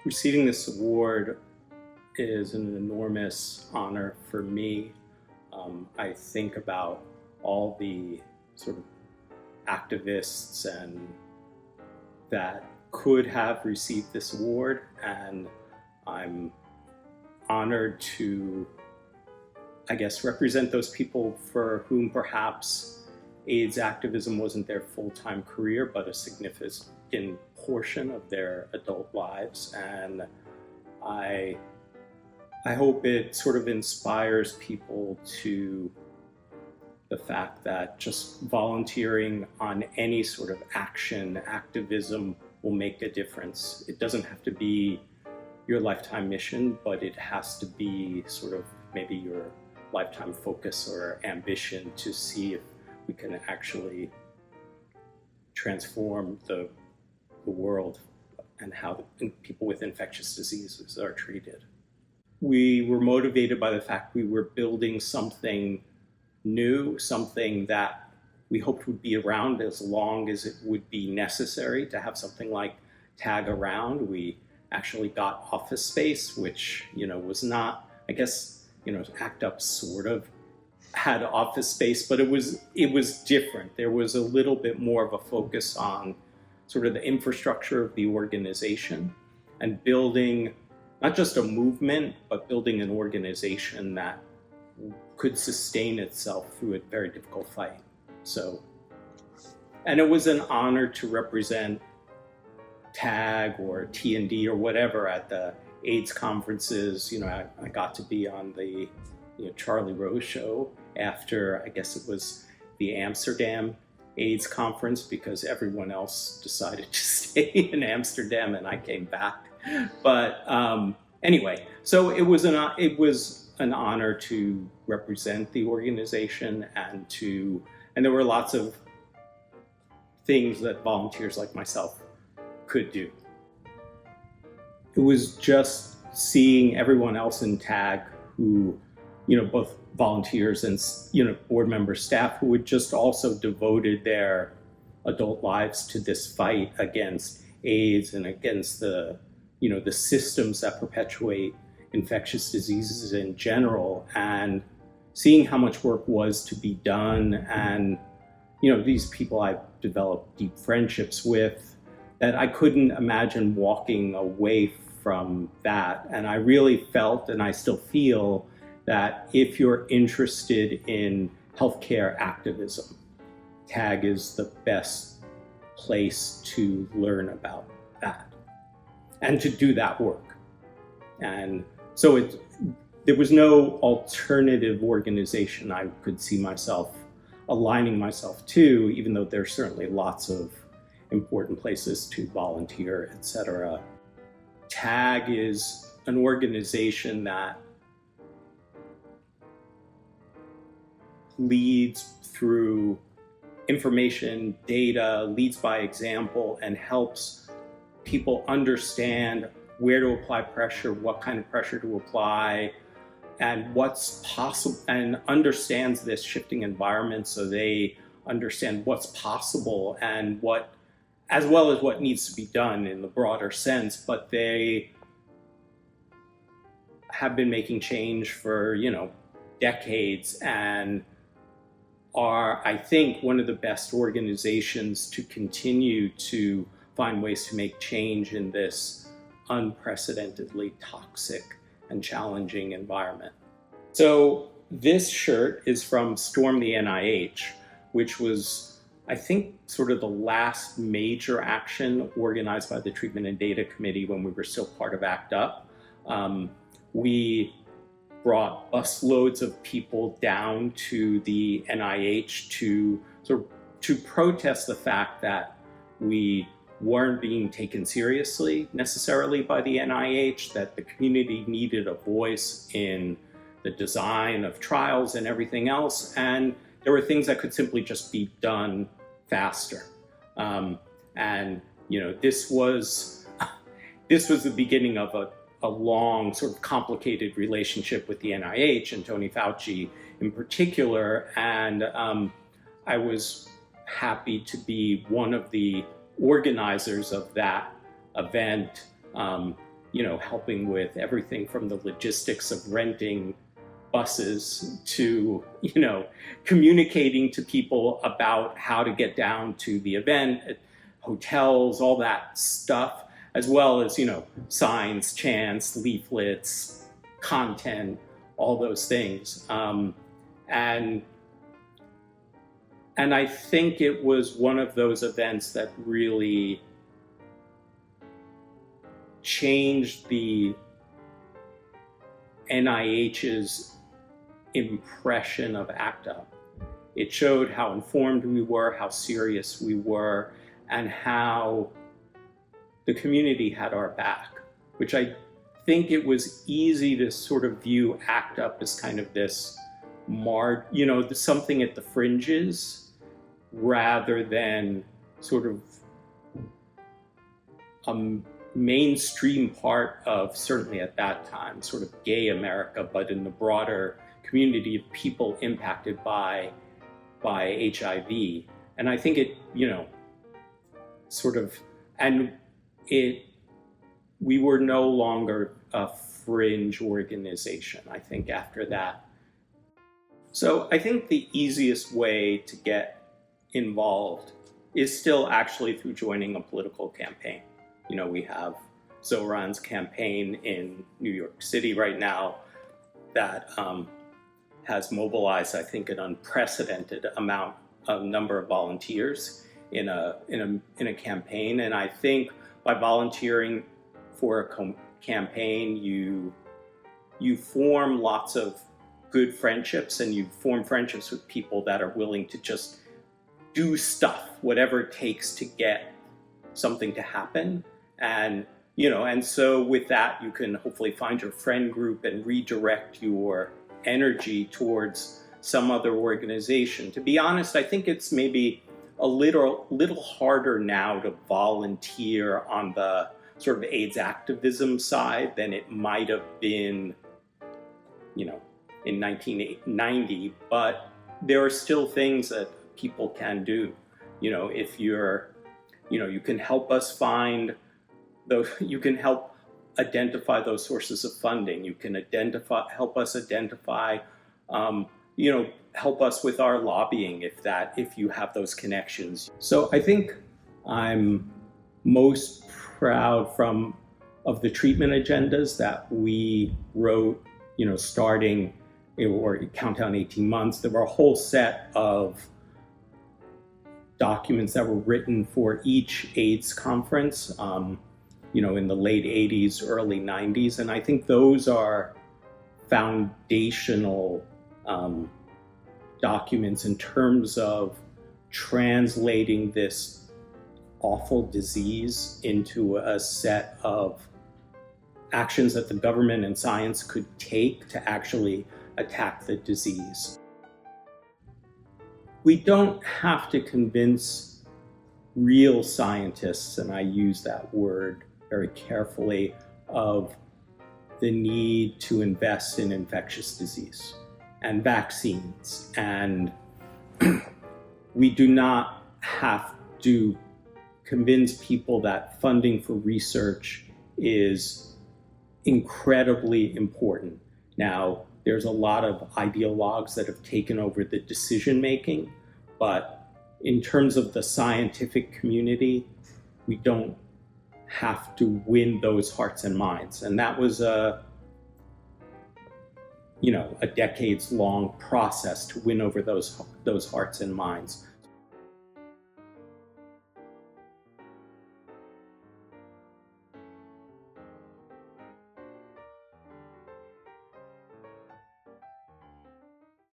Receiving this award is an enormous honor for me. I think about all the sort of activists and that could have received this award, and I'm honored to, I guess, represent those people for whom perhaps AIDS activism wasn't their full-time career, but a significant portion of their adult lives. And I hope it sort of inspires people to the fact that just volunteering on any sort of activism will make a difference. It doesn't have to be your lifetime mission, but it has to be sort of maybe your lifetime focus or ambition to see if we can actually transform the world and how people with infectious diseases are treated. We were motivated by the fact we were building something new, something that we hoped would be around as long as it would be necessary to have something like TAG around. We actually got office space, which, was not, I guess, ACT UP sort of had office space, but it was different. There was a little bit more of a focus on sort of the infrastructure of the organization and building not just a movement, but building an organization that could sustain itself through a very difficult fight. So, and it was an honor to represent TAG or T&D or whatever at the AIDS conferences. I got to be on the Charlie Rose show after, I guess it was the Amsterdam AIDS conference, because everyone else decided to stay in Amsterdam and I came back. But anyway, so it was an honor to represent the organization, and there were lots of things that volunteers like myself could do. It was just seeing everyone else in TAG who, both volunteers and, board members, staff, who had just also devoted their adult lives to this fight against AIDS and against the systems that perpetuate infectious diseases in general, and seeing how much work was to be done. And, these people I've developed deep friendships with, that I couldn't imagine walking away from that. And I really felt, and I still feel, that if you're interested in healthcare activism, TAG is the best place to learn about that and to do that work. And so there was no alternative organization I could see myself aligning myself to, even though there's certainly lots of important places to volunteer, etc. TAG is an organization that leads through information, data, leads by example, and helps people understand where to apply pressure, what kind of pressure to apply, and what's possible, and understands this shifting environment so they understand what's possible and what, as well as what needs to be done in the broader sense. But they have been making change for, decades, and are, I think, one of the best organizations to continue to find ways to make change in this unprecedentedly toxic and challenging environment. So this shirt is from Storm the NIH, which was, I think, sort of the last major action organized by the Treatment and Data Committee when we were still part of ACT UP. We brought busloads of people down to the NIH to protest the fact that we weren't being taken seriously necessarily by the NIH, that the community needed a voice in the design of trials and everything else, and there were things that could simply just be done faster. This was the beginning of a long, sort of complicated relationship with the NIH and Tony Fauci in particular, and I was happy to be one of the organizers of that event helping with everything from the logistics of renting buses to, communicating to people about how to get down to the event, hotels, all that stuff, as well as, signs, chants, leaflets, content, all those things. And I think it was one of those events that really changed the NIH's impression of ACT UP. It showed how informed we were, how serious we were, and how the community had our back, which I think it was easy to sort of view ACT UP as kind of this something at the fringes, rather than sort of a mainstream part of, certainly at that time, sort of gay America, but in the broader community of people impacted by HIV. And I think it, we were no longer a fringe organization, I think, after that. So I think the easiest way to get involved is still actually through joining a political campaign. We have Zoran's campaign in New York City right now that has mobilized, I think, an unprecedented number of volunteers in a campaign. And I think by volunteering for a campaign, you form lots of good friendships, and you form friendships with people that are willing to just do stuff, whatever it takes to get something to happen. And so with that, you can hopefully find your friend group and redirect your energy towards some other organization. To be honest, I think it's maybe a little harder now to volunteer on the sort of AIDS activism side than it might have been, in 1990, but there are still things that people can do. If you're, you can help us find those, you can help identify those sources of funding. You can help us identify, help us with our lobbying if you have those connections. So I think I'm most proud of the treatment agendas that we wrote, starting or Countdown 18 months. There were a whole set of documents that were written for each AIDS conference, in the late 80s, early 90s. And I think those are foundational documents in terms of translating this awful disease into a set of actions that the government and science could take to actually attack the disease. We don't have to convince real scientists, and I use that word very carefully, of the need to invest in infectious disease and vaccines. And we do not have to convince people that funding for research is incredibly important. Now, there's a lot of ideologues that have taken over the decision-making, but in terms of the scientific community, we don't have to win those hearts and minds. And that was a decades-long process to win over those hearts and minds.